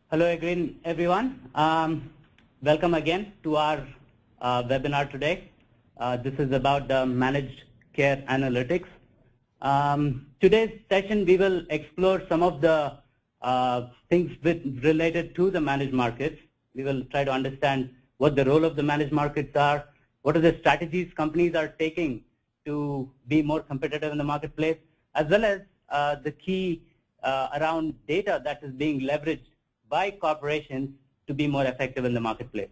Hello again, everyone. Welcome again to our webinar today. This is about managed care analytics. Today's session, we will explore some of the things related to the managed markets. We will try to understand what the role of the managed markets are, what are the strategies companies are taking to be more competitive in the marketplace, as well as the key around data that is being leveraged by corporations to be more effective in the marketplace.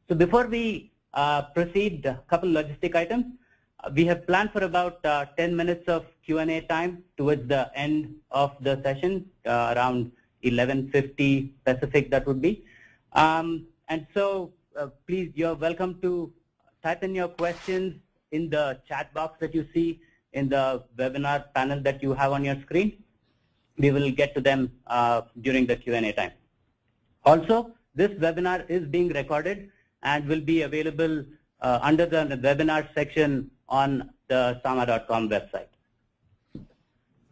So before we proceed, a couple logistic items. We have planned for about 10 minutes of Q&A time towards the end of the session, around 11:50 Pacific that would be. And so please, you're welcome to type in your questions in the chat box that you see in the webinar panel that you have on your screen. We will get to them during the Q&A time. Also, this webinar is being recorded and will be available under the webinar section on the sama.com website.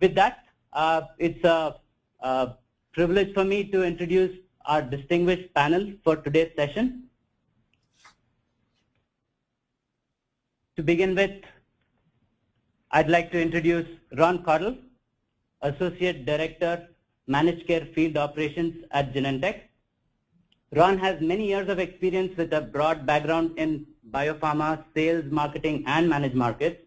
With that, it's a privilege for me to introduce our distinguished panel for today's session. To begin with, I'd like to introduce Ron Caudle, Associate Director, Managed Care Field Operations at Genentech. Ron has many years of experience with a broad background in biopharma, sales, marketing, and managed markets.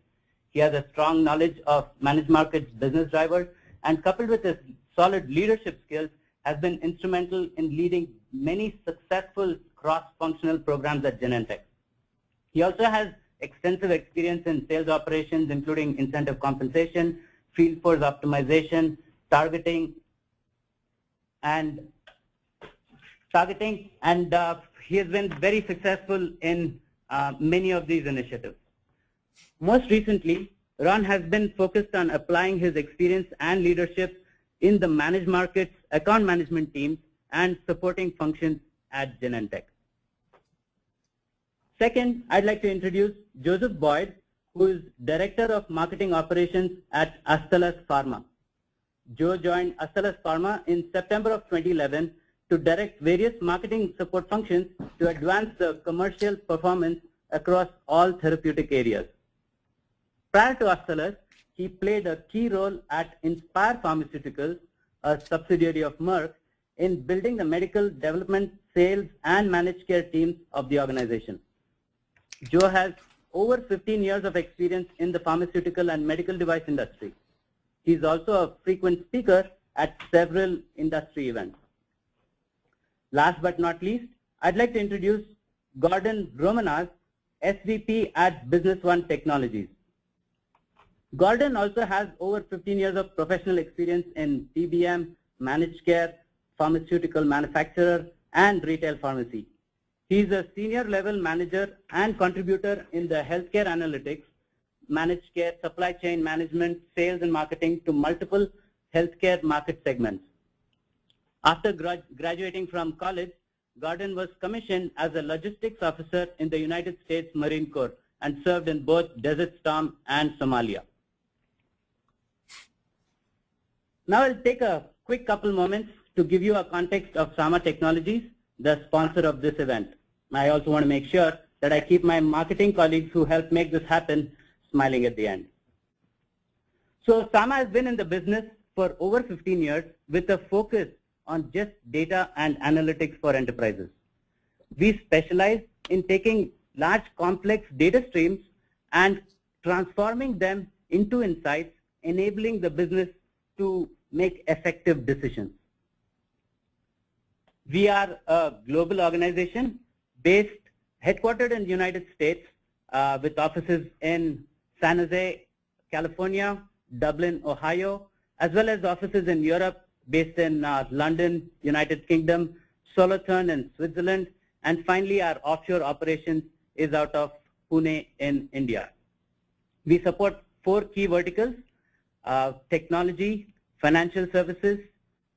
He has a strong knowledge of managed markets business drivers, and coupled with his solid leadership skills, has been instrumental in leading many successful cross-functional programs at Genentech. He also has extensive experience in sales operations, including incentive compensation, field force optimization, targeting, and he has been very successful in many of these initiatives. Most recently, Ron has been focused on applying his experience and leadership in the managed markets, account management teams, and supporting functions at Genentech. Second, I'd like to introduce Joseph Boyd, who is Director of Marketing Operations at Astellas Pharma. Joe joined Astellas Pharma in September of 2011 to direct various marketing support functions to advance the commercial performance across all therapeutic areas. Prior to Astellas, he played a key role at Inspire Pharmaceuticals, a subsidiary of Merck, in building the medical development, sales, and managed care teams of the organization. Joe has over 15 years of experience in the pharmaceutical and medical device industry. He is also a frequent speaker at several industry events. Last but not least, I'd like to introduce Gordon Romanas, SVP at Business One Technologies. Gordon also has over 15 years of professional experience in PBM, managed care, pharmaceutical manufacturer, and retail pharmacy. He is a senior level manager and contributor in the healthcare analytics, managed care, supply chain management, sales and marketing to multiple healthcare market segments. After graduating from college, Gordon was commissioned as a logistics officer in the United States Marine Corps and served in both Desert Storm and Somalia. Now I'll take a quick couple moments to give you a context of Sama Technologies, the sponsor of this event. I also want to make sure that I keep my marketing colleagues who helped make this happen smiling at the end. So Sama has been in the business for over 15 years with a focus on just data and analytics for enterprises. We specialize in taking large complex data streams and transforming them into insights, enabling the business to make effective decisions. We are a global organization headquartered in the United States with offices in San Jose, California, Dublin, Ohio, as well as offices in Europe based in London, United Kingdom, Solothurn in Switzerland, and finally our offshore operations is out of Pune in India. We support 4 key verticals: technology, financial services,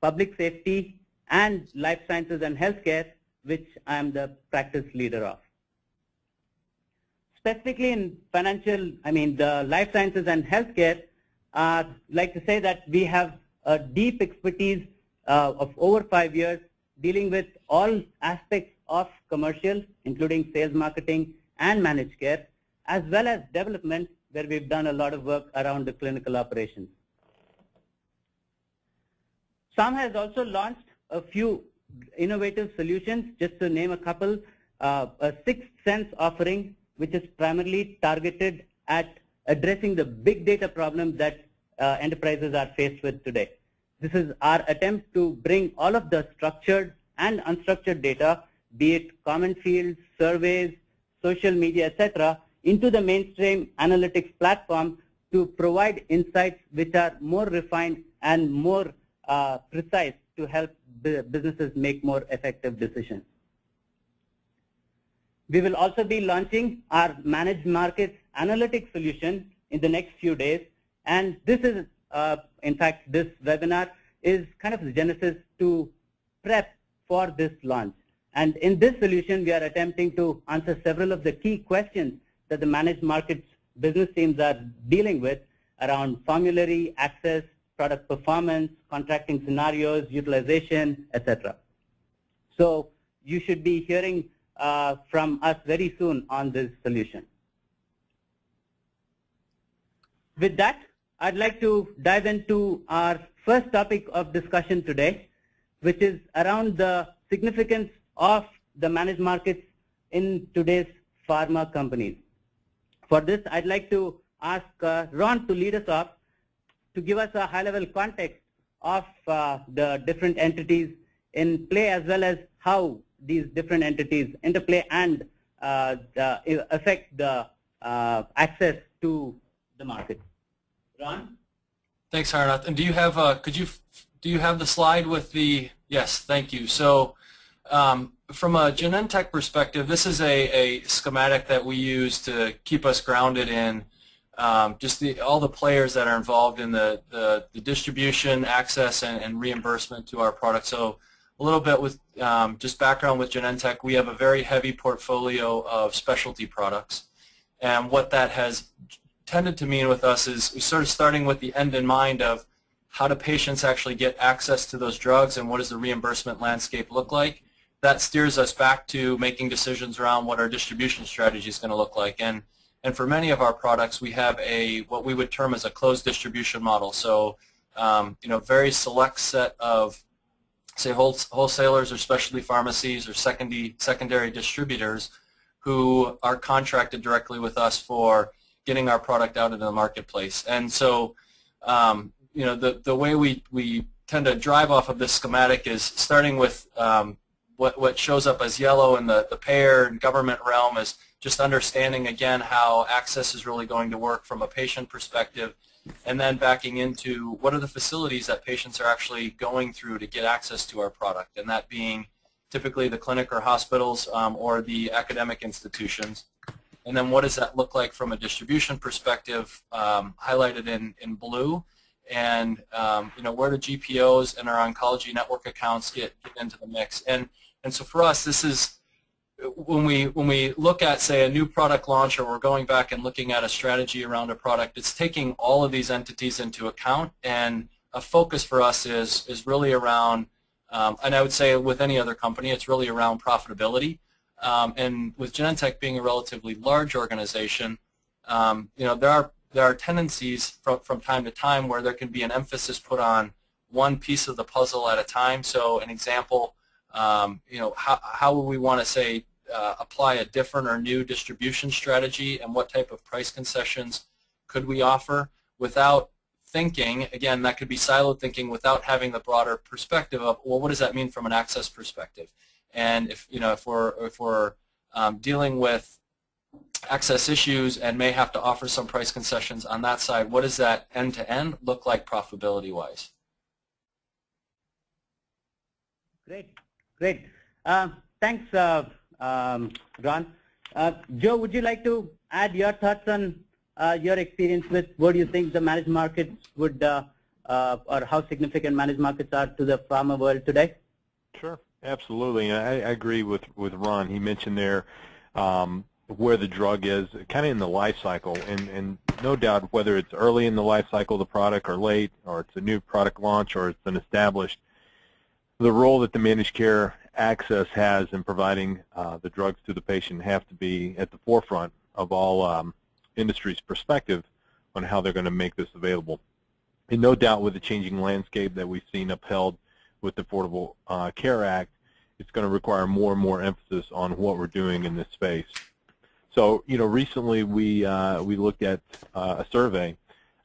public safety, and life sciences and healthcare, which I am the practice leader of. Specifically in the life sciences and healthcare, I'd like to say that we have a deep expertise of over 5 years dealing with all aspects of commercial, including sales, marketing, and managed care, as well as development, where we've done a lot of work around the clinical operations. SAM has also launched a few innovative solutions, just to name a couple. A sixth sense offering, which is primarily targeted at addressing the big data problem that enterprises are faced with today. This is our attempt to bring all of the structured and unstructured data, be it common fields, surveys, social media, etc., into the mainstream analytics platform to provide insights which are more refined and more precise to help the businesses make more effective decisions. We will also be launching our managed markets analytics solution in the next few days, and this is, in fact, this webinar is kind of the genesis to prep for this launch. And in this solution, we are attempting to answer several of the key questions that the managed markets business teams are dealing with around formulary access, product performance, contracting scenarios, utilization, etc. So you should be hearing from us very soon on this solution. With that, I'd like to dive into our first topic of discussion today, which is around the significance of the managed markets in today's pharma companies. For this, I'd like to ask Ron to lead us off to give us a high-level context of the different entities in play, as well as how these different entities interplay and affect the access to the market. Ron? Thanks, Harnath. And do you have do you have the slide with the, yes, thank you. So from a Genentech perspective, this is a schematic that we use to keep us grounded in just all the players that are involved in the distribution, access, and reimbursement to our product. So a little bit with just background with Genentech, we have a very heavy portfolio of specialty products. And what that has tended to mean with us is we sort of starting with the end in mind of how do patients actually get access to those drugs and what does the reimbursement landscape look like. That steers us back to making decisions around what our distribution strategy is going to look like. And for many of our products, we have what we would term as a closed distribution model. So, very select set of, say, wholesalers or specialty pharmacies or secondary distributors who are contracted directly with us for getting our product out into the marketplace. And so, the way we tend to drive off of this schematic is starting with what shows up as yellow in the payer and government realm is just understanding, again, how access is really going to work from a patient perspective, and then backing into what are the facilities that patients are actually going through to get access to our product, and that being typically the clinic or hospitals or the academic institutions. And then what does that look like from a distribution perspective, highlighted in blue, and where do GPOs and our oncology network accounts get into the mix. And so for us, this is when we look at, say, a new product launch, or we're going back and looking at a strategy around a product, it's taking all of these entities into account, and a focus for us is really around, and I would say with any other company, it's really around profitability. And with Genentech being a relatively large organization, there are tendencies from time to time where there can be an emphasis put on one piece of the puzzle at a time. So an example, how would we want to, say, apply a different or new distribution strategy, and what type of price concessions could we offer without thinking, again, that could be siloed thinking, without having the broader perspective of, well, what does that mean from an access perspective? And if we're dealing with access issues and may have to offer some price concessions on that side, what does that end-to-end look like profitability-wise? Great. Thanks, Ron. Joe, would you like to add your thoughts on your experience with what do you think the managed markets would, or how significant managed markets are to the pharma world today? Sure, absolutely. And I agree with Ron. He mentioned there where the drug is, kind of in the life cycle, and no doubt whether it's early in the life cycle of the product or late, or it's a new product launch or it's an established the role that the managed care access has in providing the drugs to the patient have to be at the forefront of all industry's perspective on how they're going to make this available. And no doubt with the changing landscape that we've seen upheld with the Affordable Care Act, it's going to require more and more emphasis on what we're doing in this space. So, recently we looked at a survey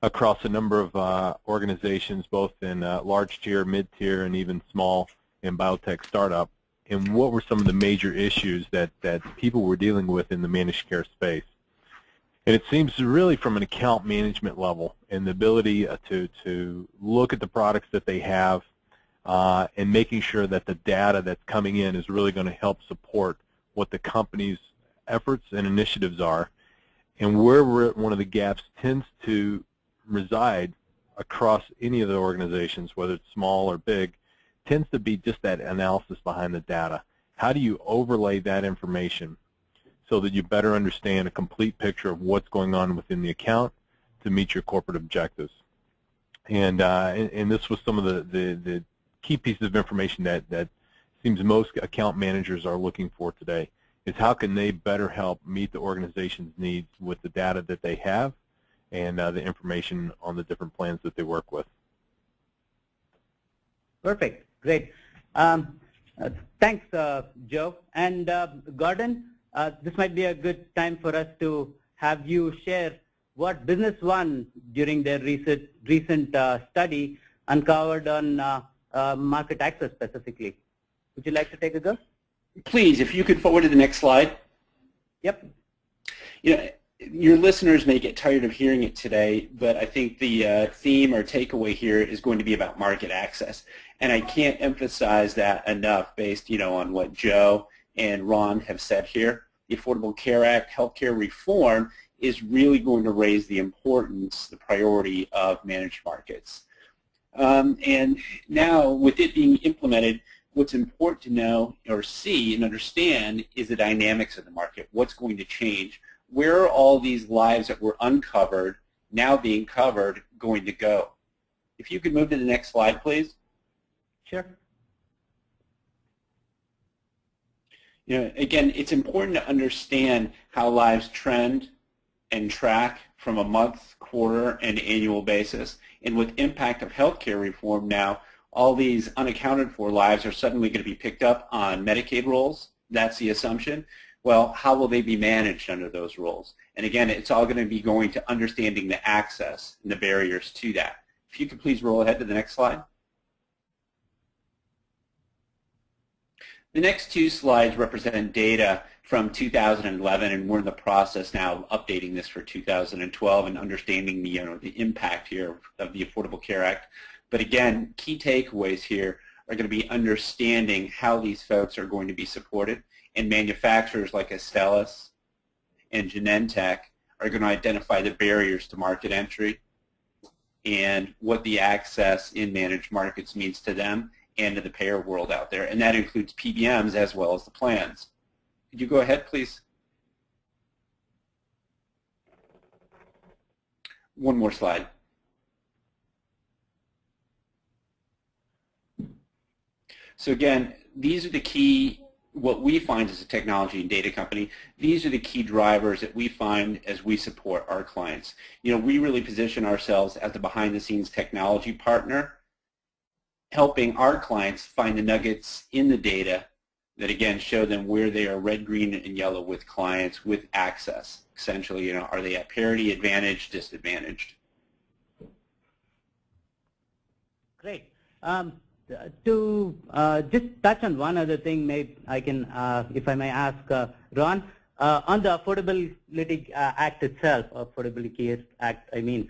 across a number of organizations, both in large tier, mid-tier, and even small and biotech startup, and what were some of the major issues that people were dealing with in the managed care space. And it seems really from an account management level and the ability to look at the products that they have and making sure that the data that's coming in is really going to help support what the company's efforts and initiatives are, and where one of the gaps tends to reside across any of the organizations, whether it's small or big, tends to be just that analysis behind the data. How do you overlay that information so that you better understand a complete picture of what's going on within the account to meet your corporate objectives? And this was some of the key pieces of information that seems most account managers are looking for today, is how can they better help meet the organization's needs with the data that they have and the information on the different plans that they work with. Perfect. Great. Thanks, Joe. And Gordon, this might be a good time for us to have you share what Business One, during their recent study, uncovered on market access specifically. Would you like to take a go? Please, if you could forward to the next slide. Yep. Your listeners may get tired of hearing it today, but I think the theme or takeaway here is going to be about market access. And I can't emphasize that enough based, on what Joe and Ron have said here. The Affordable Care Act, healthcare reform, is really going to raise the importance, the priority of managed markets. And now, with it being implemented, what's important to know or see and understand is the dynamics of the market. What's going to change? Where are all these lives that were uncovered, now being covered, going to go? If you could move to the next slide, please. Sure. Again, it's important to understand how lives trend and track from a month, quarter, and annual basis. And with impact of healthcare reform now, all these unaccounted for lives are suddenly going to be picked up on Medicaid rolls. That's the assumption. Well, how will they be managed under those rules? And again, it's all going to be going to understanding the access and the barriers to that. If you could please roll ahead to the next slide. The next two slides represent data from 2011, and we're in the process now of updating this for 2012 and understanding the impact here of the Affordable Care Act. But again, key takeaways here are going to be understanding how these folks are going to be supported, and manufacturers like Astellas and Genentech are going to identify the barriers to market entry and what the access in managed markets means to them and to the payer world out there. And that includes PBMs as well as the plans. Could you go ahead, please? One more slide. So again, these are the key, what we find as a technology and data company, these are the key drivers that we find as we support our clients. We really position ourselves as the behind-the-scenes technology partner, helping our clients find the nuggets in the data that, again, show them where they are red, green, and yellow with clients with access. Essentially, are they at parity, advantage, disadvantaged? Great. To just touch on one other thing, maybe I can, if I may ask Ron, on the Affordability Act itself, Affordability Care Act, I mean,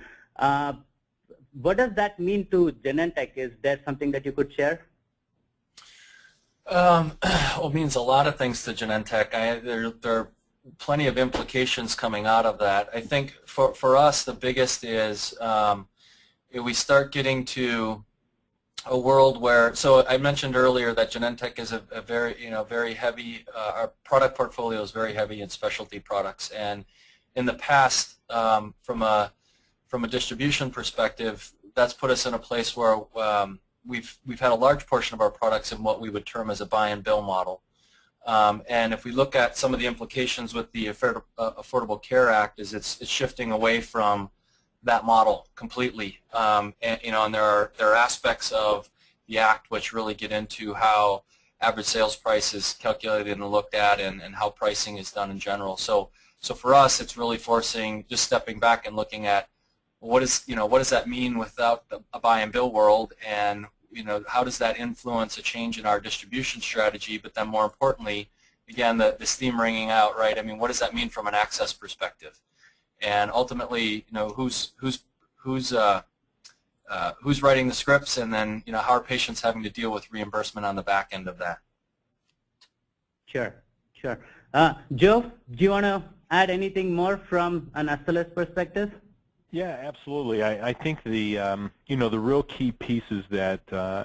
what does that mean to Genentech? Is there something that you could share? Well, it means a lot of things to Genentech. There are plenty of implications coming out of that. I think for us, the biggest is we start getting to a world where, so I mentioned earlier that Genentech is a very, very heavy, our product portfolio is very heavy in specialty products. And in the past, from a distribution perspective, that's put us in a place where we've had a large portion of our products in what we would term as a buy and bill model. And if we look at some of the implications with the Affordable Care Act, is it's shifting away from that model completely. And there are aspects of the act which really get into how average sales price is calculated and looked at, and how pricing is done in general. So for us, it's really forcing, just stepping back and looking at what does that mean without a buy and bill world, and how does that influence a change in our distribution strategy? But then more importantly, again, this theme ringing out, right? I mean, what does that mean from an access perspective? And ultimately, who's writing the scripts, and then how are patients having to deal with reimbursement on the back end of that? Sure. Joe, do you want to add anything more from an Astellas perspective? Yeah, absolutely. I think the the real key pieces that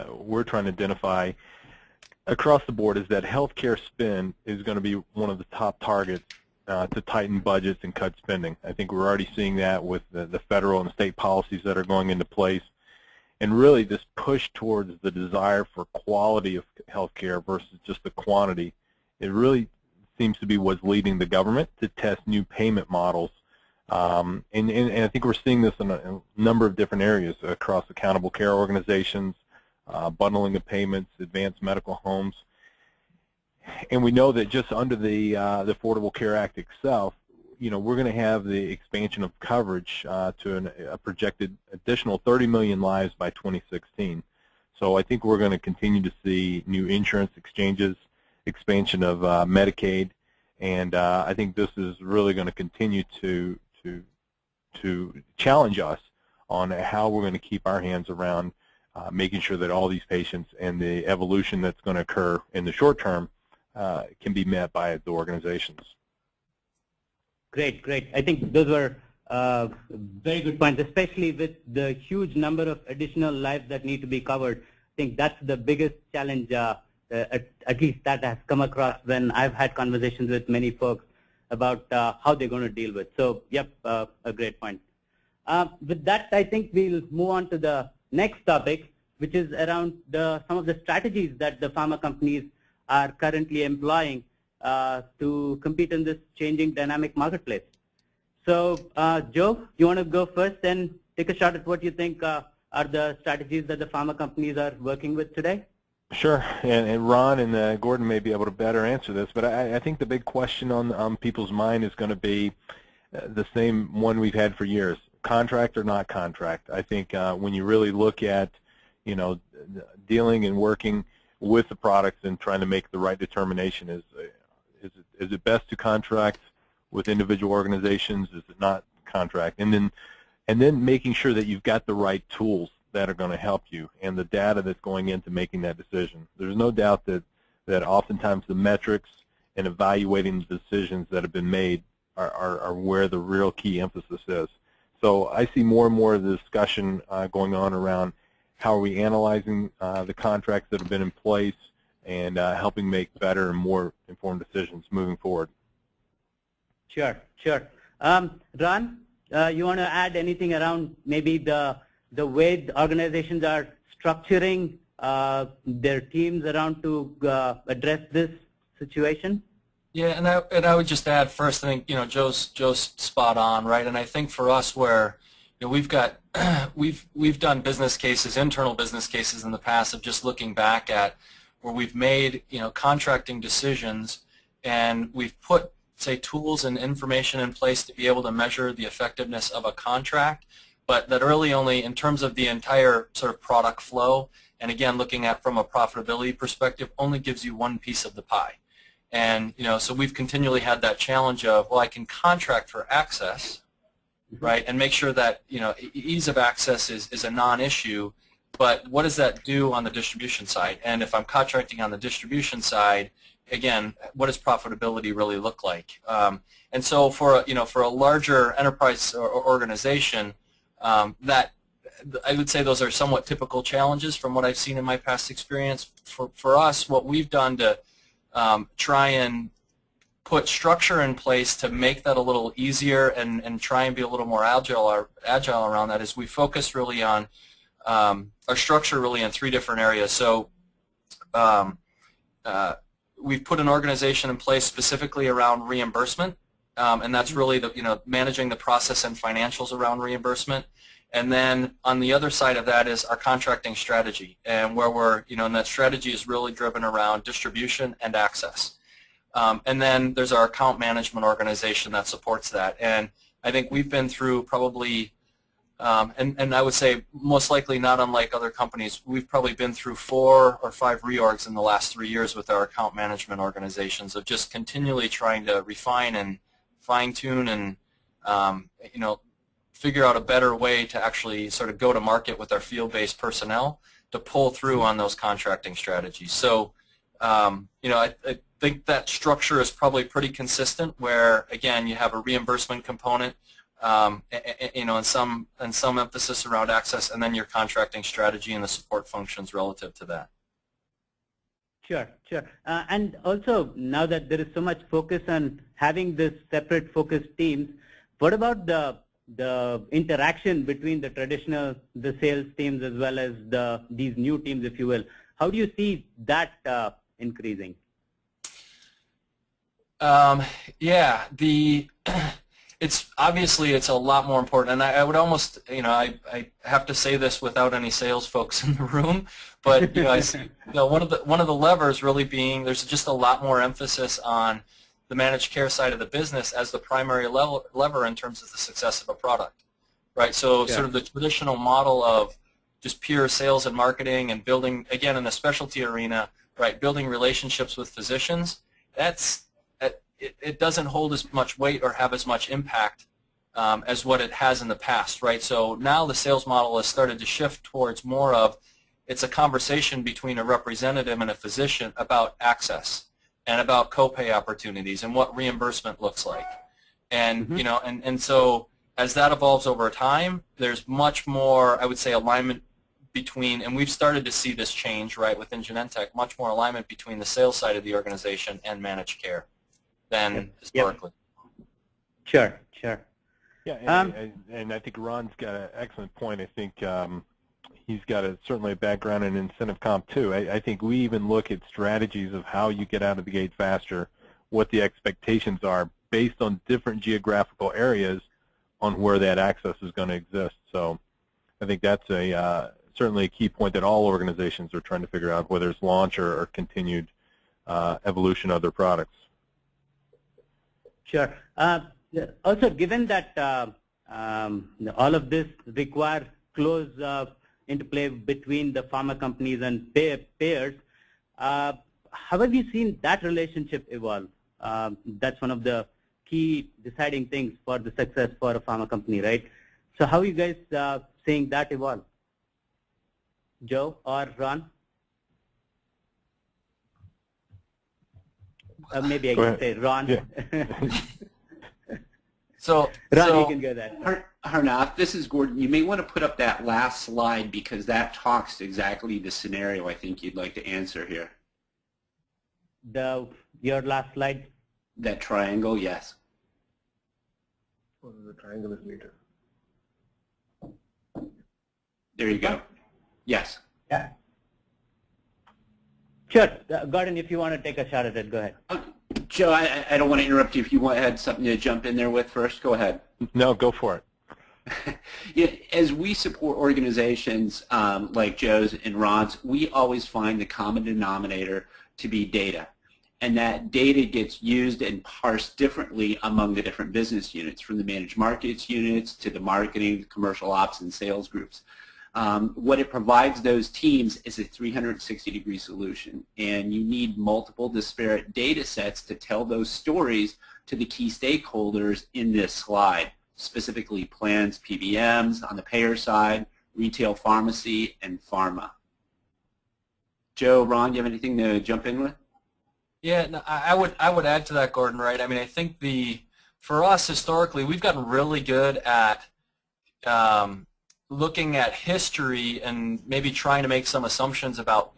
we're trying to identify across the board is that healthcare spend is going to be one of the top targets to tighten budgets and cut spending. I think we're already seeing that with the federal and state policies that are going into place, and really this push towards the desire for quality of healthcare versus just the quantity. It really seems to be what's leading the government to test new payment models. And I think we're seeing this in a number of different areas across accountable care organizations, bundling of payments, advanced medical homes. And we know that just under the Affordable Care Act itself, we're going to have the expansion of coverage to a projected additional 30 million lives by 2016. So I think we're going to continue to see new insurance exchanges, expansion of Medicaid, and I think this is really going to continue to challenge us on how we're going to keep our hands around making sure that all these patients and the evolution that's going to occur in the short term can be met by the organizations. Great. I think those were very good points, especially with the huge number of additional lives that need to be covered. I think that's the biggest challenge, at least that has come across when I've had conversations with many folks about how they're going to deal with. So, yep, a great point. With that, I think we'll move on to the next topic, which is around some of the strategies that the pharma companies are currently employing to compete in this changing dynamic marketplace. So, Joe, you want to go first and take a shot at what you think are the strategies that the pharma companies are working with today? Sure, and Ron and Gordon may be able to better answer this, but I think the big question on people's mind is going to be the same one we've had for years: contract or not contract. I think when you really look at, dealing and working with the products and trying to make the right determination, is it best to contract with individual organizations? Is it not contract? And then making sure that you've got the right tools that are going to help you, and the data that's going into making that decision. There's no doubt that oftentimes the metrics and evaluating the decisions that have been made are where the real key emphasis is. So I see more and more of the discussion going on around how are we analyzing the contracts that have been in place and helping make better and more informed decisions moving forward. Sure. Ron, you want to add anything around maybe the way the organizations are structuring their teams around to address this situation? Yeah, and I would just add first, I think Joe's spot on, right? And I think for us, where we've got we've done business cases, internal business cases in the past of just looking back at where we've made contracting decisions, and we've put, say, tools and information in place to be able to measure the effectiveness of a contract, but that really only in terms of the entire sort of product flow, and again looking at from a profitability perspective, only gives you one piece of the pie. And so we've continually had that challenge of, well, I can contract for access, right, and make sure that ease of access is a non-issue, but what does that do on the distribution side? And if I'm contracting on the distribution side, again, what does profitability really look like? And so for a larger enterprise or organization, that I would say those are somewhat typical challenges from what I've seen in my past experience. For us, what we've done to try and put structure in place to make that a little easier and try and be a little more agile around that is we focus really on our structure really in 3 different areas. So we've put an organization in place specifically around reimbursement, and that's really the managing the process and financials around reimbursement. And then on the other side of that is our contracting strategy, and where we're and that strategy is really driven around distribution and access. And then there's our account management organization that supports that. And I think we've been through probably, and I would say most likely not unlike other companies, we've probably been through 4 or 5 reorgs in the last 3 years with our account management organizations of just continually trying to refine and fine-tune and figure out a better way to actually sort of go to market with our field-based personnel to pull through on those contracting strategies. So I think that structure is probably pretty consistent where, again, you have a reimbursement component, and some emphasis around access, and then your contracting strategy and the support functions relative to that. Sure, sure. And also, now that there is so much focus on having this separate focus teams, what about the interaction between the sales teams as well as these new teams, if you will? How do you see that increasing? Yeah, it's obviously it's a lot more important, and I would almost I have to say this without any sales folks in the room, but I see one of the levers really being there's just a lot more emphasis on the managed care side of the business as the primary lever in terms of the success of a product, right? So sort of the traditional model of just pure sales and marketing and building, again, in the specialty arena, right, building relationships with physicians, it doesn't hold as much weight or have as much impact as what it has in the past, right? So now the sales model has started to shift towards more of it's a conversation between a representative and a physician about access and about copay opportunities and what reimbursement looks like. And and so as that evolves over time, there's much more, I would say, alignment between, and we've started to see this change, right, within Genentech, much more alignment between the sales side of the organization and managed care than historically. Sure, sure. Yeah, and I think Ron's got an excellent point. I think he's got certainly a background in incentive comp too. I think we even look at strategies of how you get out of the gate faster, what the expectations are based on different geographical areas on where that access is going to exist. So I think that's certainly a key point that all organizations are trying to figure out, whether it's launch or continued evolution of their products. Sure. Also, given that all of this requires close interplay between the pharma companies and payers, how have you seen that relationship evolve? That's one of the key deciding things for the success for a pharma company, right? So how are you guys seeing that evolve? Joe or Ron? Maybe I can say Ron. Yeah. So, Ron, you can go there. Harnath, this is Gordon. You may want to put up that last slide because that talks to exactly the scenario I think you'd like to answer here. Your last slide? That triangle, yes. Oh, the triangle is later. There you go. Yes. Yeah. Sure. Gordon, if you want to take a shot at it, go ahead. Joe, I don't want to interrupt you. If you had something to jump in there with first, go ahead. No, go for it. Yeah, as we support organizations like Joe's and Ron's, we always find the common denominator to be data. And that data gets used and parsed differently among the different business units, from the managed markets units to the marketing, commercial ops, and sales groups. What it provides those teams is a 360-degree solution, and you need multiple disparate data sets to tell those stories to the key stakeholders in this slide, specifically plans, PBMs on the payer side, retail pharmacy, and pharma. Joe, Ron, do you have anything to jump in with? Yeah, no, I would add to that, Gordon, right? I mean, I think for us historically, we've gotten really good at looking at history and maybe trying to make some assumptions about,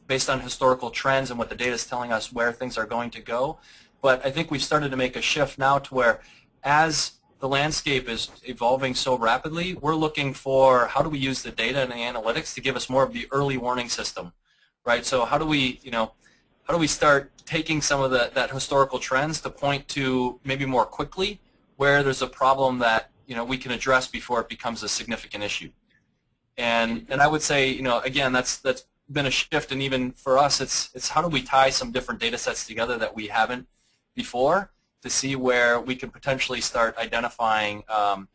based on historical trends and what the data is telling us where things are going to go. But I think we've started to make a shift now to where as the landscape is evolving so rapidly, we're looking for how do we use the data and the analytics to give us more of the early warning system, right? So how do we, how do we start taking some of that historical trends to point to maybe more quickly where there's a problem that we can address before it becomes a significant issue. And I would say, again, that's been a shift, and even for us, it's how do we tie some different data sets together that we haven't before to see where we can potentially start identifying,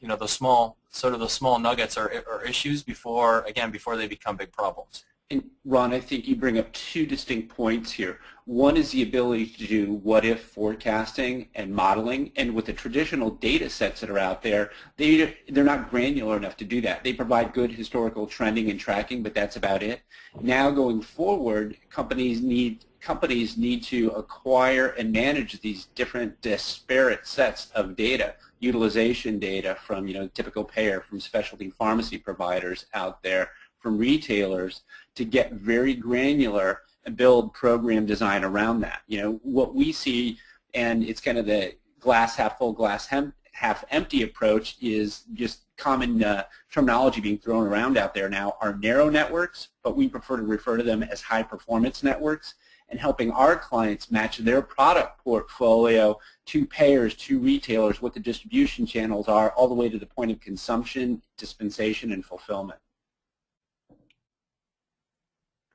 those small nuggets or issues before they become big problems. And Ron, I think you bring up two distinct points here. One is the ability to do what-if forecasting and modeling, and with the traditional data sets that are out there, they're not granular enough to do that. They provide good historical trending and tracking, but that's about it. Now going forward, companies need to acquire and manage these different disparate sets of data, utilization data from typical payer, from specialty pharmacy providers out there, from retailers, to get very granular and build program design around that. What we see, and it's kind of the glass half full, glass half empty approach, is just common terminology being thrown around out there now, are narrow networks, but we prefer to refer to them as high performance networks, and helping our clients match their product portfolio to payers, to retailers, what the distribution channels are, all the way to the point of consumption, dispensation, and fulfillment.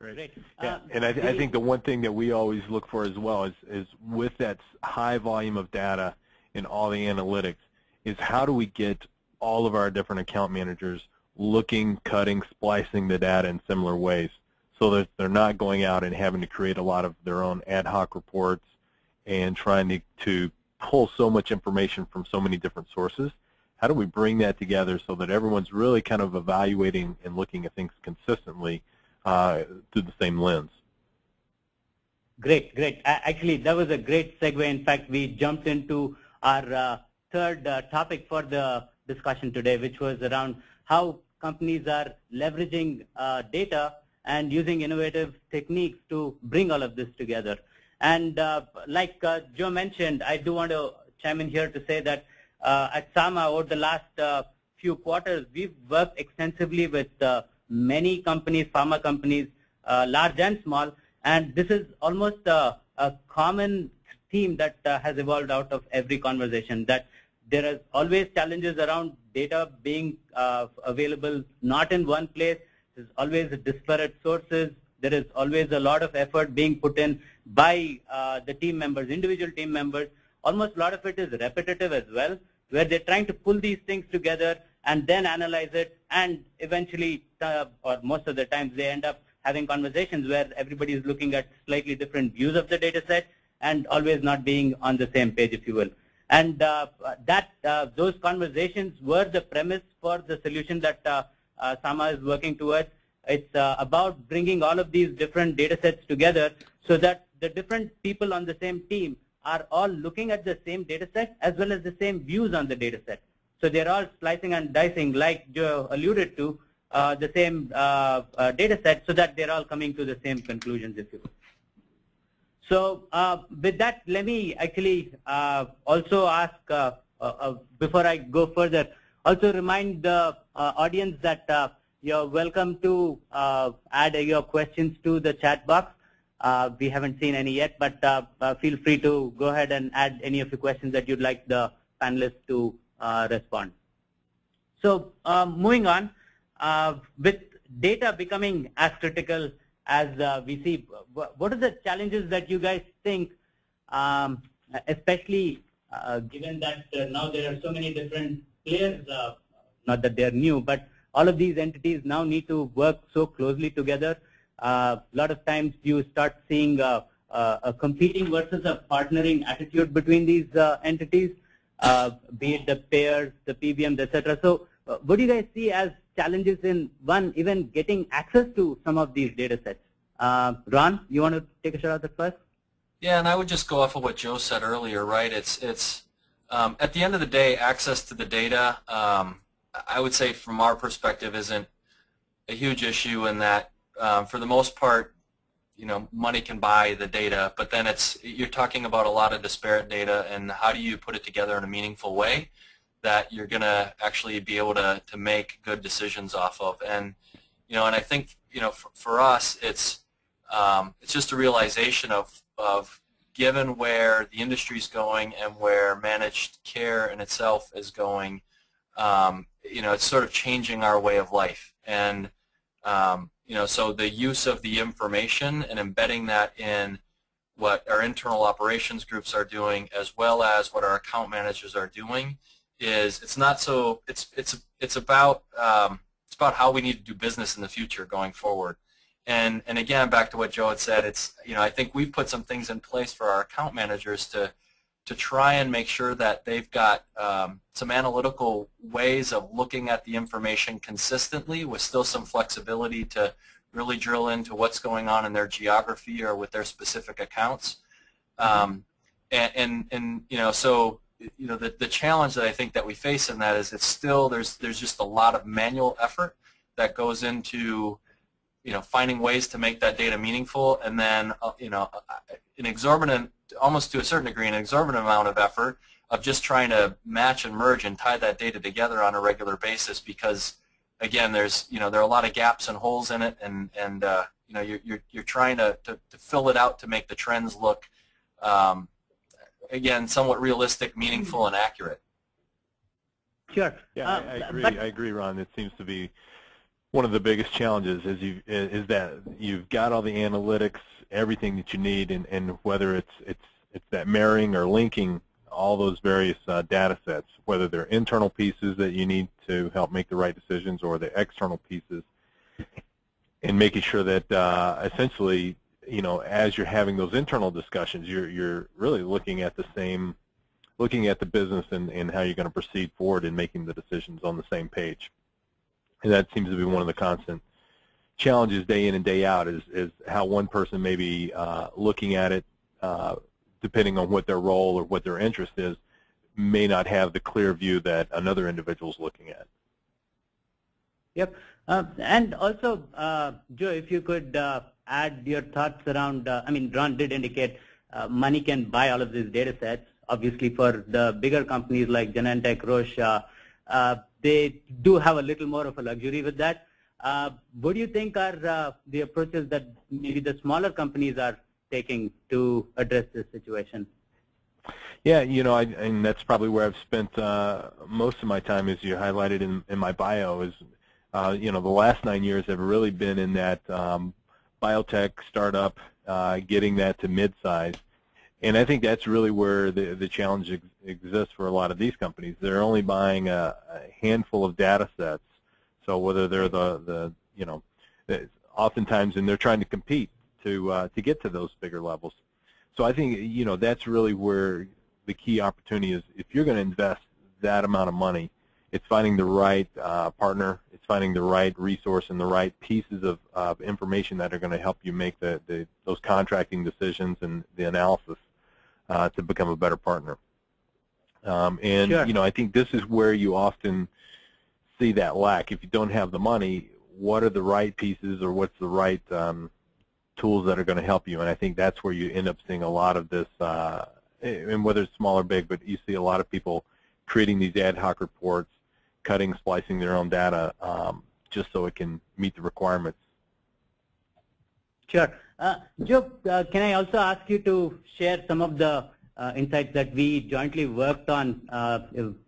Great. Yeah, and I think the one thing that we always look for as well is with that high volume of data and all the analytics, is how do we get all of our different account managers looking, cutting, splicing the data in similar ways, so that they're not going out and having to create a lot of their own ad hoc reports and trying to pull so much information from so many different sources. How do we bring that together so that everyone's really kind of evaluating and looking at things consistently through the same lens? Great, great. Actually, that was a great segue. In fact, we jumped into our third topic for the discussion today, which was around how companies are leveraging data and using innovative techniques to bring all of this together. And like Joe mentioned, I do want to chime in here to say that at SAMA, over the last few quarters, we've worked extensively with many companies, pharma companies, large and small, and this is almost a common theme that has evolved out of every conversation, that there are always challenges around data being available not in one place. There's always disparate sources. There is always a lot of effort being put in by the team members, individual team members. Almost a lot of it is repetitive as well, where they're trying to pull these things together and then analyze it, and eventually, or most of the times, they end up having conversations where everybody is looking at slightly different views of the data set and always not being on the same page, if you will. And those conversations were the premise for the solution that SAMA is working towards. It's about bringing all of these different data sets together so that the different people on the same team are all looking at the same data set as well as the same views on the data set. So they're all slicing and dicing, like Joe alluded to, the same data set, so that they're all coming to the same conclusions, if you will. So with that, let me actually also ask, before I go further, also remind the audience that you're welcome to add your questions to the chat box. We haven't seen any yet, but feel free to go ahead and add any of the questions that you'd like the panelists to respond. So moving on, with data becoming as critical as we see, what are the challenges that you guys think, especially given that now there are so many different players, not that they're new, but all of these entities now need to work so closely together. A lot of times you start seeing a competing versus a partnering attitude between these entities, be it the payers, the PBMs, etc. So what do you guys see as challenges in, one, even getting access to some of these data sets? Ron, you want to take a shot at that first? Yeah, and I would just go off of what Joe said earlier, right? It's at the end of the day, access to the data, I would say from our perspective, isn't a huge issue in that for the most part, money can buy the data, but then you're talking about a lot of disparate data, and how do you put it together in a meaningful way that you're going to actually be able to make good decisions off of. And and I think for us it's just a realization of given where the industry is going and where managed care in itself is going, it's sort of changing our way of life. And so the use of the information and embedding that in what our internal operations groups are doing, as well as what our account managers are doing, it's about how we need to do business in the future going forward. And again, back to what Joe had said, I think we've put some things in place for our account managers to try and make sure that they've got some analytical ways of looking at the information consistently, with still some flexibility to really drill into what's going on in their geography or with their specific accounts. So the challenge that I think that we face in that is there's just a lot of manual effort that goes into finding ways to make that data meaningful, and then an exorbitant, almost to a certain degree, an exorbitant amount of effort of just trying to match and merge and tie that data together on a regular basis, because again, there are a lot of gaps and holes in it, and you're trying to fill it out to make the trends look again somewhat realistic, meaningful, and accurate. Sure. Yeah, I agree, Ron. It seems to be one of the biggest challenges is that you've got all the analytics, everything that you need, and whether it's that marrying or linking all those various data sets, whether they're internal pieces that you need to help make the right decisions or the external pieces, and making sure that essentially, as you're having those internal discussions, you're really looking at the business and how you're going to proceed forward in making the decisions on the same page. And that seems to be one of the constant challenges day in and day out, is how one person may be looking at it, depending on what their role or what their interest is, may not have the clear view that another individual is looking at. Yep. And also, Joe, if you could add your thoughts around, Ron did indicate money can buy all of these data sets. Obviously, for the bigger companies like Genentech, Roche, they do have a little more of a luxury with that. What do you think are the approaches that maybe the smaller companies are taking to address this situation? Yeah, and that's probably where I've spent most of my time, as you highlighted in my bio, is the last 9 years have really been in that biotech startup, getting that to mid-size. And I think that's really where the challenge exists for a lot of these companies. They're only buying a handful of data sets. So whether they're oftentimes, and they're trying to compete to get to those bigger levels. So I think that's really where the key opportunity is. If you're going to invest that amount of money, it's finding the right partner, it's finding the right resource and the right pieces of information that are going to help you make those contracting decisions and the analysis to become a better partner. And sure. I think this is where you often see that lack. If you don't have the money, what are the right pieces, or what's the right tools that are going to help you? And I think that's where you end up seeing a lot of this, and whether it's small or big, but you see a lot of people creating these ad hoc reports, cutting, splicing their own data just so it can meet the requirements. Sure. Joe, can I also ask you to share some of the insights that we jointly worked on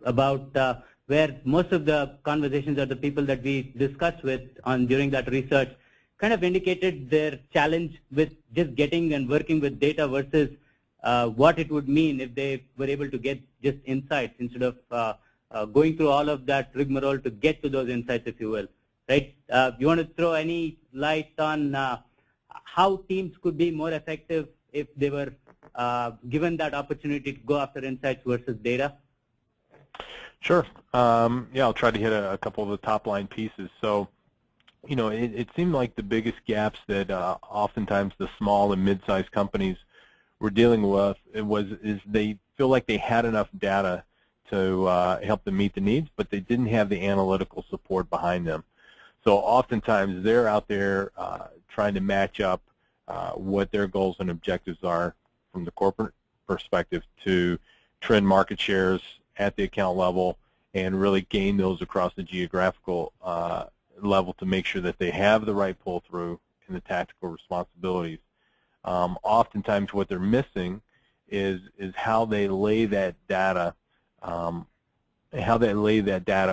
about where most of the conversations or the people that we discussed with during that research kind of indicated their challenge with just getting and working with data versus what it would mean if they were able to get just insights instead of going through all of that rigmarole to get to those insights, if you will. Right? You want to throw any light on how teams could be more effective if they were given that opportunity to go after insights versus data? Sure. Yeah, I'll try to hit a couple of the top line pieces. So, it seemed like the biggest gaps that oftentimes the small and mid-sized companies were dealing with is they feel like they had enough data to help them meet the needs, but they didn't have the analytical support behind them. So oftentimes they're out there trying to match up what their goals and objectives are from the corporate perspective to trend market shares at the account level and really gain those across the geographical level to make sure that they have the right pull-through and the tactical responsibilities. Oftentimes what they're missing is how they lay that data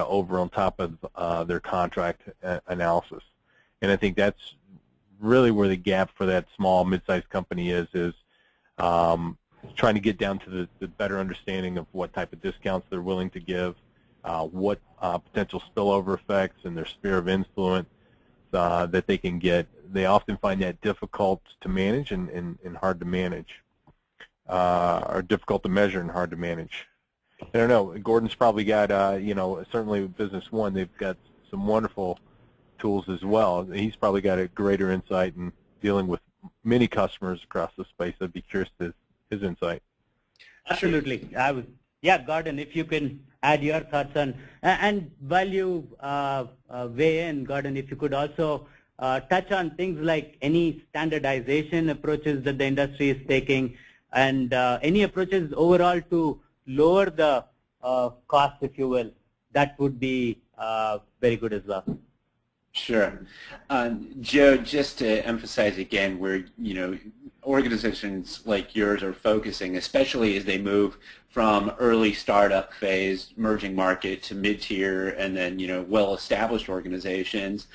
over on top of their contract analysis. And I think that's really where the gap for that small, mid-sized company is trying to get down to the better understanding of what type of discounts they're willing to give, what potential spillover effects and their sphere of influence that they can get. They often find that difficult to manage and hard to manage, or difficult to measure and hard to manage. I don't know. Gordon's probably got, certainly with Business One, they've got some wonderful tools as well. He's probably got a greater insight in dealing with many customers across the space. I'd be curious to his insight. Absolutely. Yeah, Gordon, if you can add your thoughts on, and while you weigh in, Gordon, if you could also touch on things like any standardization approaches that the industry is taking, and any approaches overall to lower the cost, if you will, that would be very good as well. Sure. Joe, just to emphasize again, where organizations like yours are focusing, especially as they move from early startup phase, emerging market, to mid-tier, and then well-established organizations,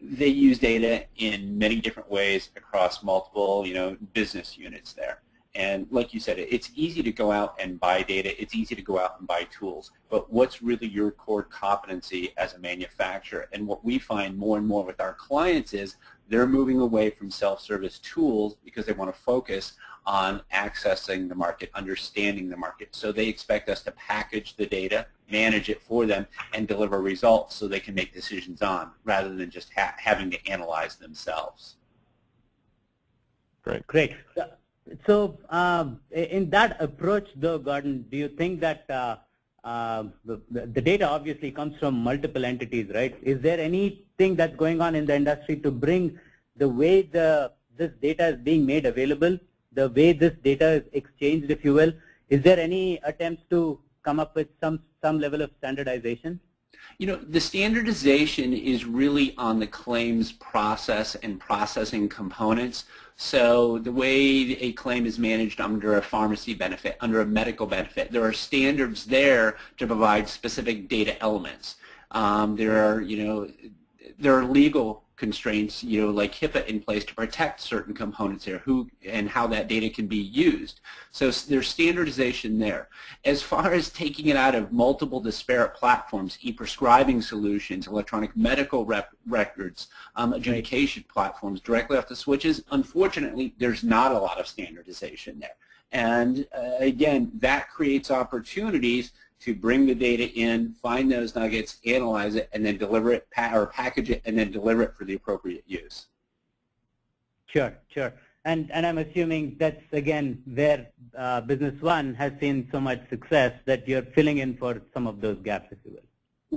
they use data in many different ways across multiple business units there. And like you said, it's easy to go out and buy data. It's easy to go out and buy tools. But what's really your core competency as a manufacturer? And what we find more and more with our clients is they're moving away from self-service tools because they want to focus on accessing the market, understanding the market. So they expect us to package the data, manage it for them, and deliver results so they can make decisions on, rather than just having to analyze themselves. Great. So in that approach, though, Gordon, do you think that the data obviously comes from multiple entities, right? Is there anything that's going on in the industry to bring the way this data is being made available, the way this data is exchanged, if you will? Is there any attempts to come up with some level of standardization? The standardization is really on the claims process and processing components. So the way a claim is managed under a pharmacy benefit, under a medical benefit, there are standards there to provide specific data elements. There are legal constraints, like HIPAA in place to protect certain components there, and how that data can be used. So there's standardization there. As far as taking it out of multiple disparate platforms, e-prescribing solutions, electronic medical records, adjudication platforms directly off the switches, unfortunately, there's not a lot of standardization there. And again, that creates opportunities to bring the data in, find those nuggets, analyze it, and then deliver it, or package it, and then deliver it for the appropriate use. Sure. And I'm assuming that's, again, where Business One has seen so much success that you're filling in for some of those gaps, if you will.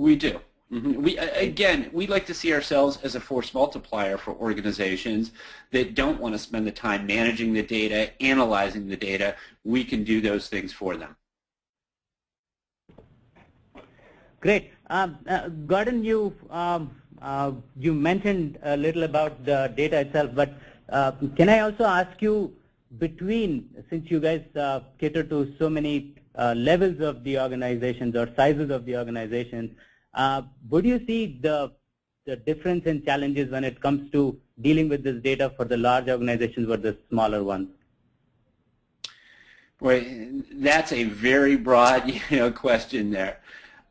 We do. We like to see ourselves as a force multiplier for organizations that don't want to spend the time managing the data, analyzing the data. We can do those things for them. Great. Gordon, you mentioned a little about the data itself, but can I also ask you, since you guys cater to so many levels of the organizations or sizes of the organizations, would you see the difference in challenges when it comes to dealing with this data for the large organizations versus smaller ones? Well, that's a very broad question there.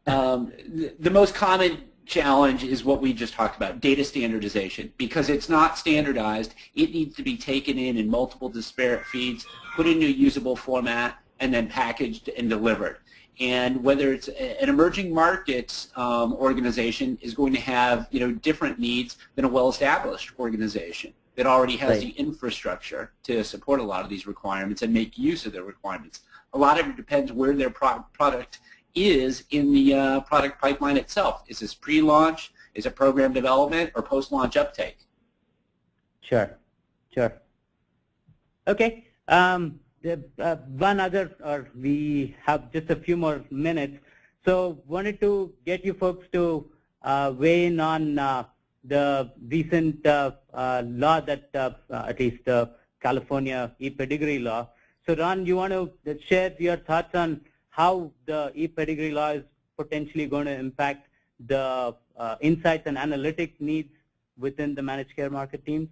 The most common challenge is what we just talked about, data standardization. Because it's not standardized, it needs to be taken in multiple disparate feeds, put into a usable format, and then packaged and delivered. And whether it's an emerging markets organization is going to have different needs than a well-established organization that already has the infrastructure to support a lot of these requirements and make use of their requirements. A lot of it depends where their product is in the product pipeline itself. Is this pre-launch, is it program development, or post-launch uptake? Sure. Okay. One other, or we have just a few more minutes. So wanted to get you folks to weigh in on the recent law that at least California e-pedigree law. So Ron, you want to share your thoughts on how the e-pedigree law is potentially going to impact the insights and analytic needs within the managed care market teams?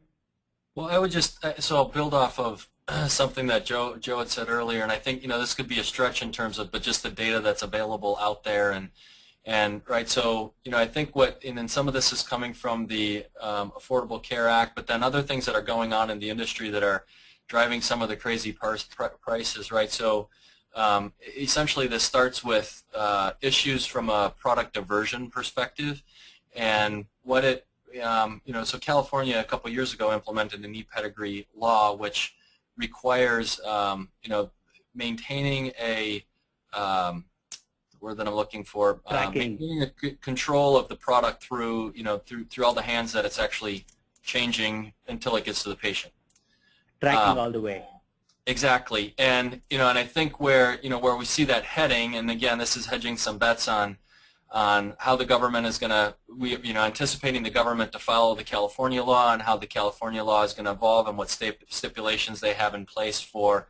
Well, I would just, so I'll build off of something that Joe had said earlier, and I think, this could be a stretch in terms of, but just the data that's available out there, and right, so, I think and some of this is coming from the Affordable Care Act, but then other things that are going on in the industry that are driving some of the crazy prices, right? So essentially this starts with issues from a product diversion perspective, and what it, so California a couple years ago implemented an e-pedigree law which requires, maintaining a, word that I'm looking for, maintaining a control of the product through, through all the hands that it's actually changing until it gets to the patient. Tracking all the way. Exactly, and and I think where where we see that heading, and again, this is hedging some bets on how the government is going to, anticipating the government to follow the California law and how the California law is going to evolve and what stipulations they have in place for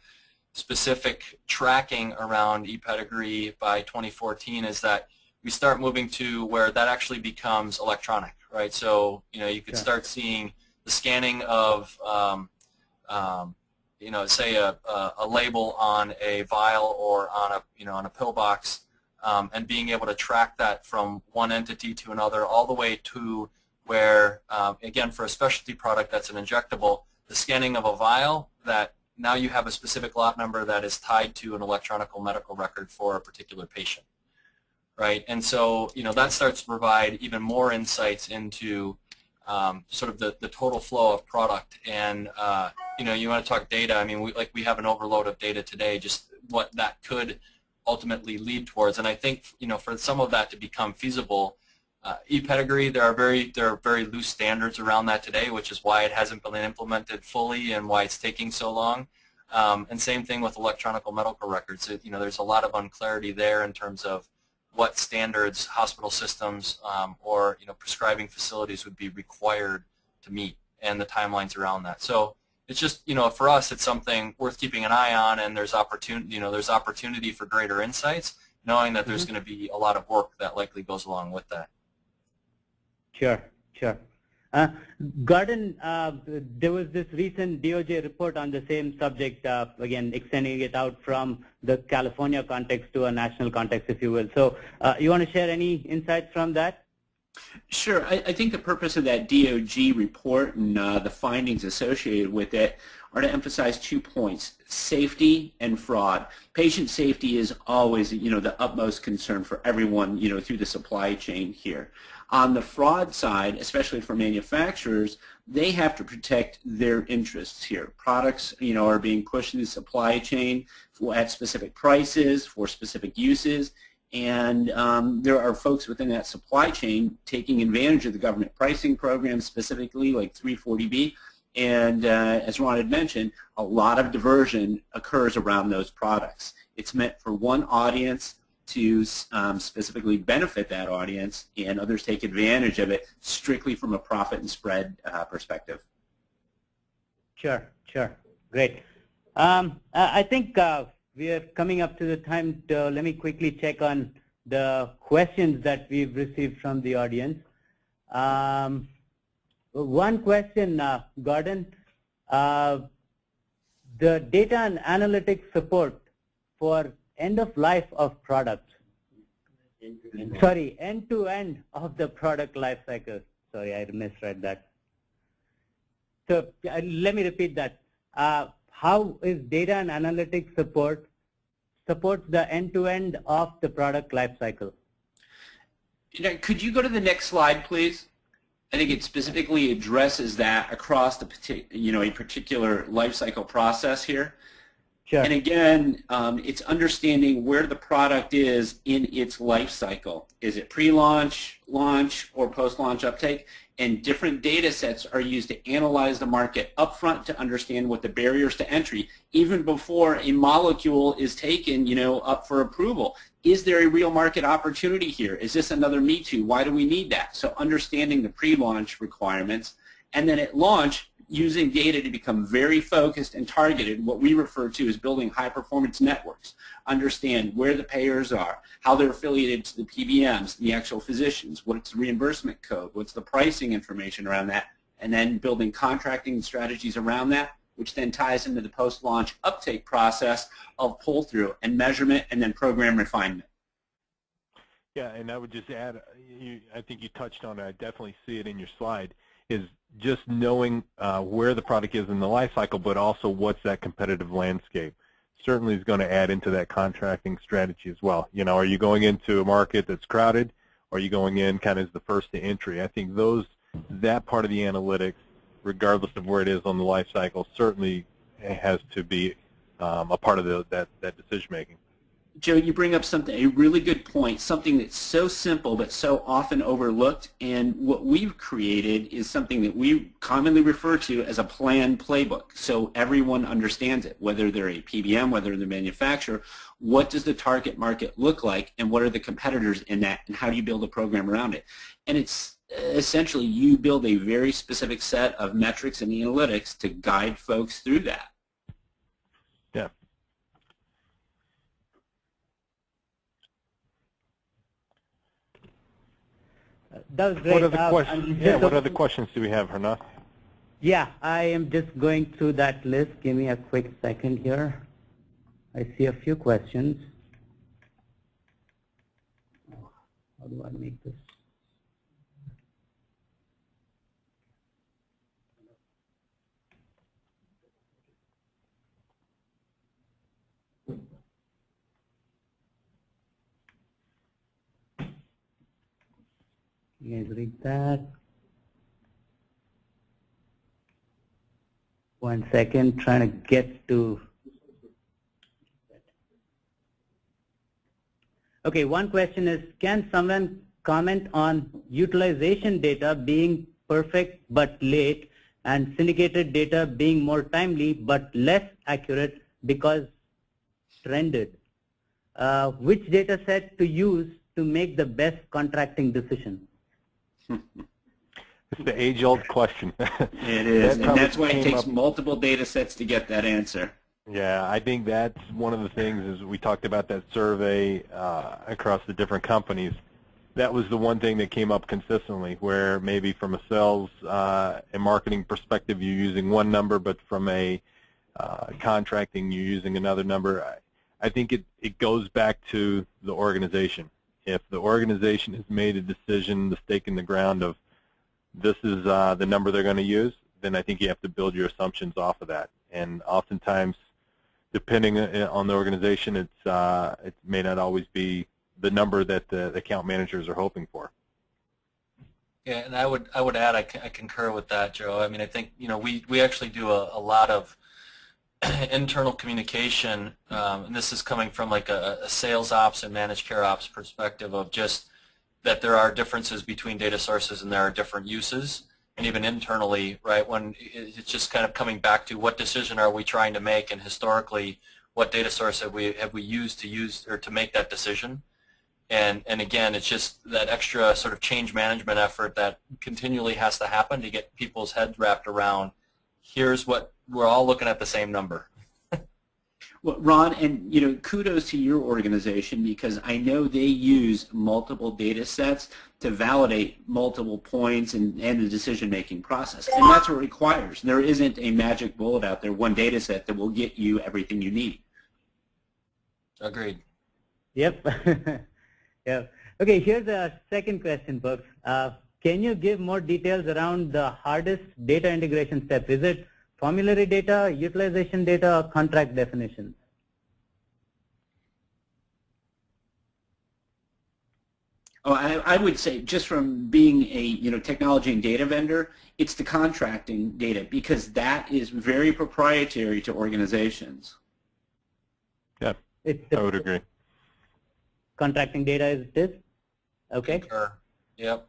specific tracking around e-pedigree by 2014 is that we start moving to where that actually becomes electronic, right? So, you could start seeing the scanning of, say a label on a vial or on a, on a pill box, and being able to track that from one entity to another all the way to where, again, for a specialty product that's an injectable, the scanning of a vial that now you have a specific lot number that is tied to an electronic medical record for a particular patient, right? And so, that starts to provide even more insights into sort of the total flow of product. And, you want to talk data, I mean, we have an overload of data today, just what that could ultimately lead towards. And I think, for some of that to become feasible, e-pedigree, there are very loose standards around that today, which is why it hasn't been implemented fully and why it's taking so long. And same thing with electronic medical records. There's a lot of unclarity there in terms of what standards hospital systems or prescribing facilities would be required to meet and the timelines around that. So it's just, for us, it's something worth keeping an eye on, and there's opportunity for greater insights, knowing that there's going to be a lot of work that likely goes along with that. Sure. Gordon, there was this recent DOJ report on the same subject, again, extending it out from the California context to a national context, if you will. So you want to share any insights from that? Sure. I think the purpose of that DOJ report and the findings associated with it are to emphasize 2 points: safety and fraud. Patient safety is always, the utmost concern for everyone, through the supply chain here. On the fraud side, especially for manufacturers, they have to protect their interests here. Products, are being pushed in the supply chain at specific prices for specific uses, and there are folks within that supply chain taking advantage of the government pricing programs, specifically like 340B. And as Ron had mentioned, a lot of diversion occurs around those products. It's meant for one audience to specifically benefit that audience, and others take advantage of it strictly from a profit and spread perspective. Sure. Great. I think we are coming up to the time to, let me quickly check on the questions that we've received from the audience. One question, Gordon, the data and analytics support for end of life of products. Sorry, end to end of the product life cycle. Sorry, I misread that. So let me repeat that. How is data and analytics supports the end to end of the product life cycle? Could you go to the next slide, please? I think it specifically addresses that across the a particular life cycle process here. Sure. And again, it's understanding where the product is in its life cycle. Is it pre-launch, launch, or post-launch uptake? And different data sets are used to analyze the market upfront to understand what the barriers to entry, even before a molecule is taken, up for approval. Is there a real market opportunity here? Is this another Me Too? Why do we need that? So understanding the pre-launch requirements, and then at launch, using data to become very focused and targeted, what we refer to as building high-performance networks. Understand where the payers are, how they're affiliated to the PBMs, the actual physicians, what's the reimbursement code, what's the pricing information around that, and then building contracting strategies around that, which then ties into the post-launch uptake process of pull-through and measurement and then program refinement. Yeah, and I would just add, I think you touched on it, I definitely see it in your slide, is just knowing where the product is in the life cycle, but also what's that competitive landscape. Certainly is going to add into that contracting strategy as well. Are you going into a market that's crowded, or are you going in kind of as the first to entry? I think that part of the analytics, regardless of where it is on the life cycle, certainly has to be a part of that decision making. Joe, you bring up a really good point, something that's so simple but so often overlooked, and what we've created is something that we commonly refer to as a planned playbook, so everyone understands it, whether they're a PBM, whether they're a manufacturer. What does the target market look like, and what are the competitors in that, and how do you build a program around it? And it's essentially you build a very specific set of metrics and analytics to guide folks through that. Yeah. That was great. What other questions do we have, Hernath? Yeah, I am just going through that list. Give me a quick second here. I see a few questions. How do I make this? You guys read that? One second, trying to get to. Okay, one question is, can someone comment on utilization data being perfect but late and syndicated data being more timely but less accurate because trended? Which data set to use to make the best contracting decision? It's the age-old question. It is, and that's why it takes multiple data sets to get that answer. Yeah, I think that's one of the things is we talked about that survey across the different companies. That was the one thing that came up consistently, where maybe from a sales and marketing perspective you're using one number, but from a contracting you're using another number. I think it goes back to the organization. If the organization has made a decision, the stake in the ground of this is the number they're going to use, then I think you have to build your assumptions off of that. And oftentimes, depending on the organization, it may not always be the number that the account managers are hoping for. Yeah, and I would add, I concur with that, Joe. I mean, I think we actually do a lot of internal communication, and this is coming from like a sales ops and managed care ops perspective of just that there are differences between data sources and there are different uses, and even internally, right, when it's just kind of coming back to what decision are we trying to make, and historically what data source have we used to make that decision. And again, it's just that extra sort of change management effort that continually has to happen to get people's heads wrapped around, here's what we're all looking at the same number. Well, Ron, and kudos to your organization, because I know they use multiple data sets to validate multiple points and the decision-making process, and that's what it requires. There isn't a magic bullet out there, one data set that will get you everything you need. Agreed. Yep. Yeah. Okay, here's a second question, folks. Can you give more details around the hardest data integration steps? Is it formulary data, utilization data, or contract definitions? Oh, I would say, just from being a technology and data vendor, it's the contracting data, because that is very proprietary to organizations. Yeah, It's I would agree. Contracting data is this. Okay. Concur. Yep.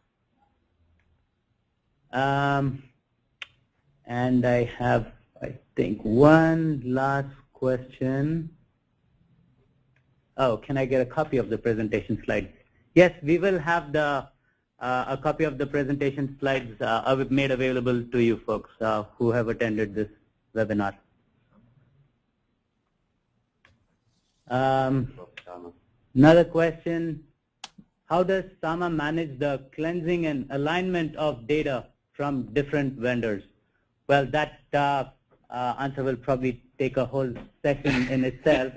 And I have, I think, one last question. Oh, can I get a copy of the presentation slides? Yes, we will have the a copy of the presentation slides made available to you folks who have attended this webinar. Another question, how does SAMA manage the cleansing and alignment of data from different vendors? Well, that answer will probably take a whole session in itself.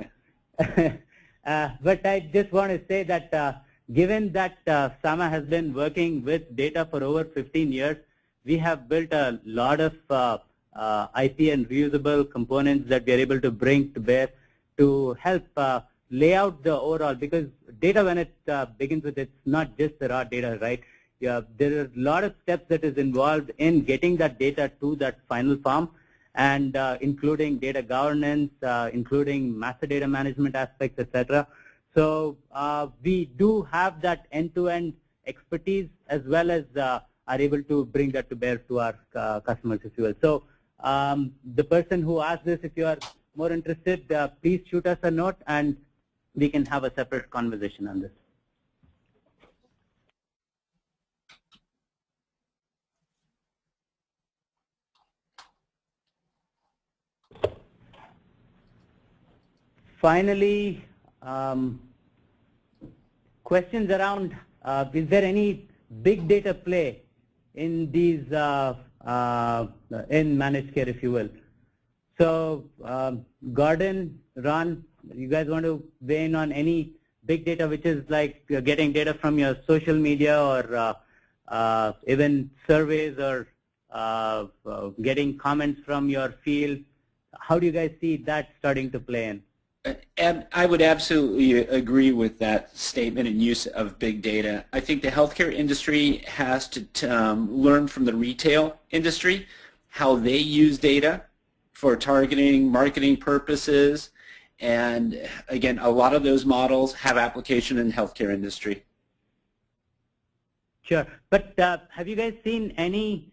But I just want to say that given that SAMA has been working with data for over 15 years, we have built a lot of IP and reusable components that we are able to bring to bear to help lay out the overall, because data, when it begins with, it's not just the raw data, right? Yeah, there are a lot of steps that is involved in getting that data to that final form, and including data governance, including master data management aspects, etc. So we do have that end-to-end expertise, as well as are able to bring that to bear to our customers, if you will. So the person who asked this, if you are more interested, please shoot us a note, and we can have a separate conversation on this. Finally, questions around, is there any big data play in these, in managed care, if you will? So Gordon, Ron, you guys want to weigh in on any big data, which is like you're getting data from your social media, or even surveys, or getting comments from your field? How do you guys see that starting to play in? And I would absolutely agree with that statement and use of big data. I think the healthcare industry has to learn from the retail industry how they use data for targeting, marketing purposes, and again, a lot of those models have application in the healthcare industry. Sure, but have you guys seen any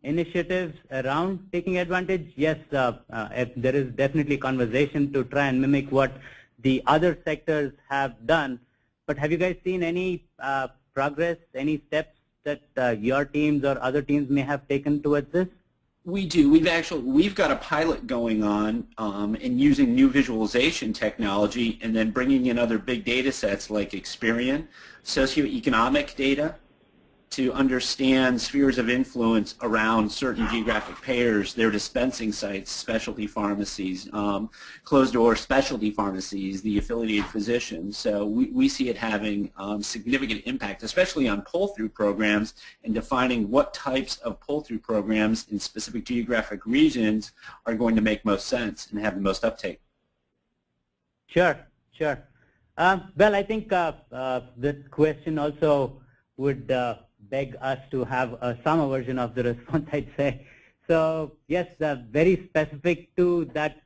initiatives around taking advantage? Yes, there is definitely conversation to try and mimic what the other sectors have done, but have you guys seen any progress, any steps that your teams or other teams may have taken towards this? We do. We've got a pilot going on in using new visualization technology, and then bringing in other big data sets like Experian, socioeconomic data, to understand spheres of influence around certain geographic payers, their dispensing sites, specialty pharmacies, closed-door specialty pharmacies, the affiliated physicians. So we see it having significant impact, especially on pull-through programs, and defining what types of pull-through programs in specific geographic regions are going to make most sense and have the most uptake. Sure, sure. Well, I think this question also would beg us to have a SAMA version of the response, I'd say. So yes, very specific to that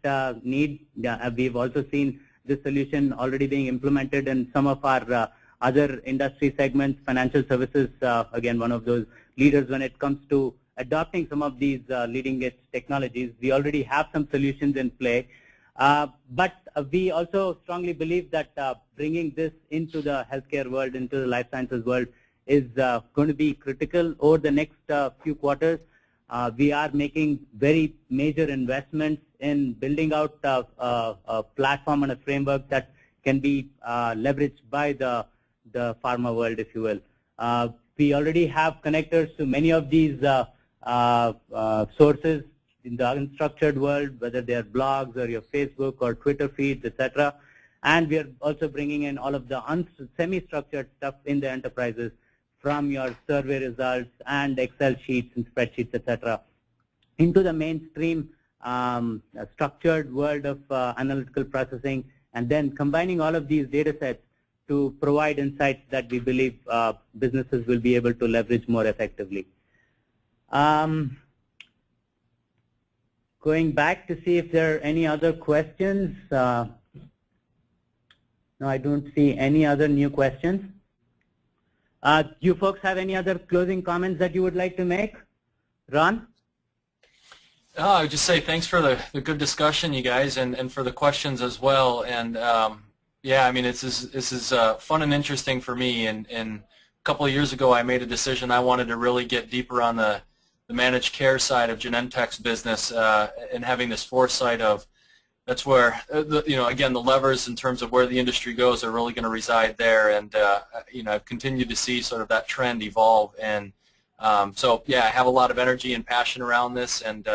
need. We've also seen this solution already being implemented in some of our other industry segments. Financial services, again, one of those leaders when it comes to adopting some of these leading-edge technologies. We already have some solutions in play. But we also strongly believe that bringing this into the healthcare world, into the life sciences world, is going to be critical over the next few quarters. We are making very major investments in building out a platform and a framework that can be leveraged by the pharma world, if you will. We already have connectors to many of these sources in the unstructured world, whether they are blogs or your Facebook or Twitter feeds, etc. And we are also bringing in all of the semi-structured stuff in the enterprises, from your survey results and Excel sheets and spreadsheets, etc., into the mainstream structured world of analytical processing, and then combining all of these data sets to provide insights that we believe businesses will be able to leverage more effectively. Going back to see if there are any other questions. No, I don't see any other new questions. You folks have any other closing comments that you would like to make? Ron? I would just say thanks for the good discussion, you guys, and for the questions as well. And yeah, I mean, this is fun and interesting for me. And a couple of years ago, I made a decision. I wanted to really get deeper on the managed care side of Genentech's business, and having this foresight of that's where again, the levers in terms of where the industry goes are really going to reside there. And I've continued to see sort of that trend evolve. And so yeah, I have a lot of energy and passion around this, and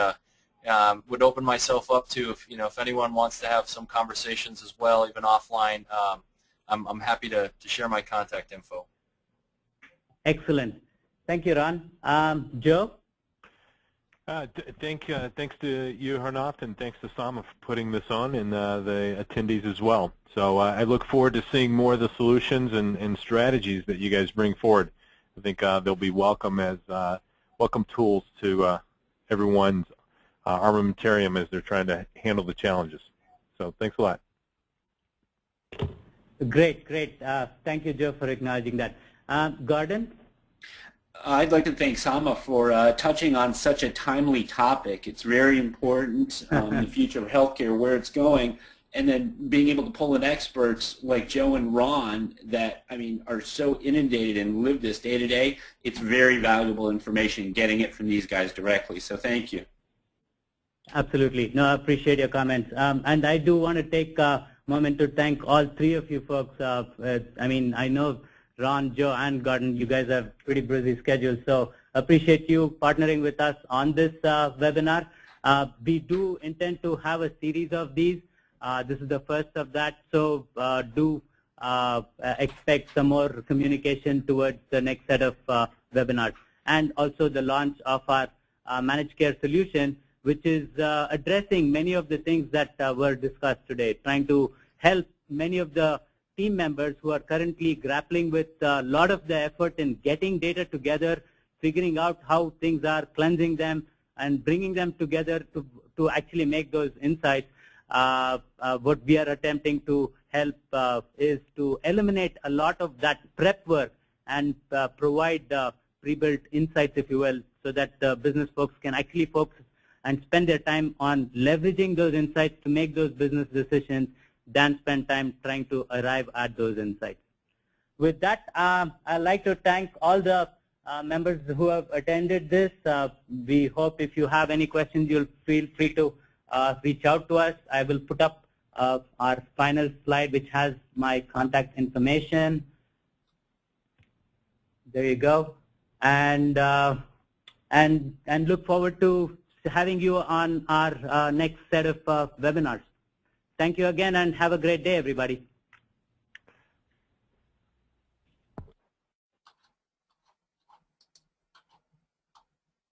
would open myself up to if anyone wants to have some conversations as well, even offline. I'm happy to share my contact info. Excellent. Thank you, Ron. Joe? Thanks to you, Harnath, and thanks to Sama for putting this on, and the attendees as well. So I look forward to seeing more of the solutions and strategies that you guys bring forward. I think they'll be welcome as welcome tools to everyone's armamentarium as they're trying to handle the challenges. So thanks a lot. Great. Thank you, Joe, for acknowledging that. Gordon? I'd like to thank Sama for touching on such a timely topic. It's very important in the future of healthcare, where it's going, and then being able to pull in experts like Joe and Ron that, I mean, are so inundated and live this day to day. It's very valuable information getting it from these guys directly. So thank you. Absolutely. No, I appreciate your comments. And I do want to take a moment to thank all three of you folks. I mean, I know Ron, Joe, and Gordon, you guys have pretty busy schedules, so appreciate you partnering with us on this webinar. We do intend to have a series of these. This is the first of that, so do expect some more communication towards the next set of webinars. And also the launch of our managed care solution, which is addressing many of the things that were discussed today, trying to help many of the team members who are currently grappling with a lot of the effort in getting data together, figuring out how things are, cleansing them, and bringing them together to actually make those insights. What we are attempting to help is to eliminate a lot of that prep work and provide pre-built insights, if you will, so that business folks can actually focus and spend their time on leveraging those insights to make those business decisions than spend time trying to arrive at those insights. With that, I'd like to thank all the members who have attended this. We hope if you have any questions, you'll feel free to reach out to us. I will put up our final slide, which has my contact information. There you go. And look forward to having you on our next set of webinars. Thank you again, and have a great day, everybody.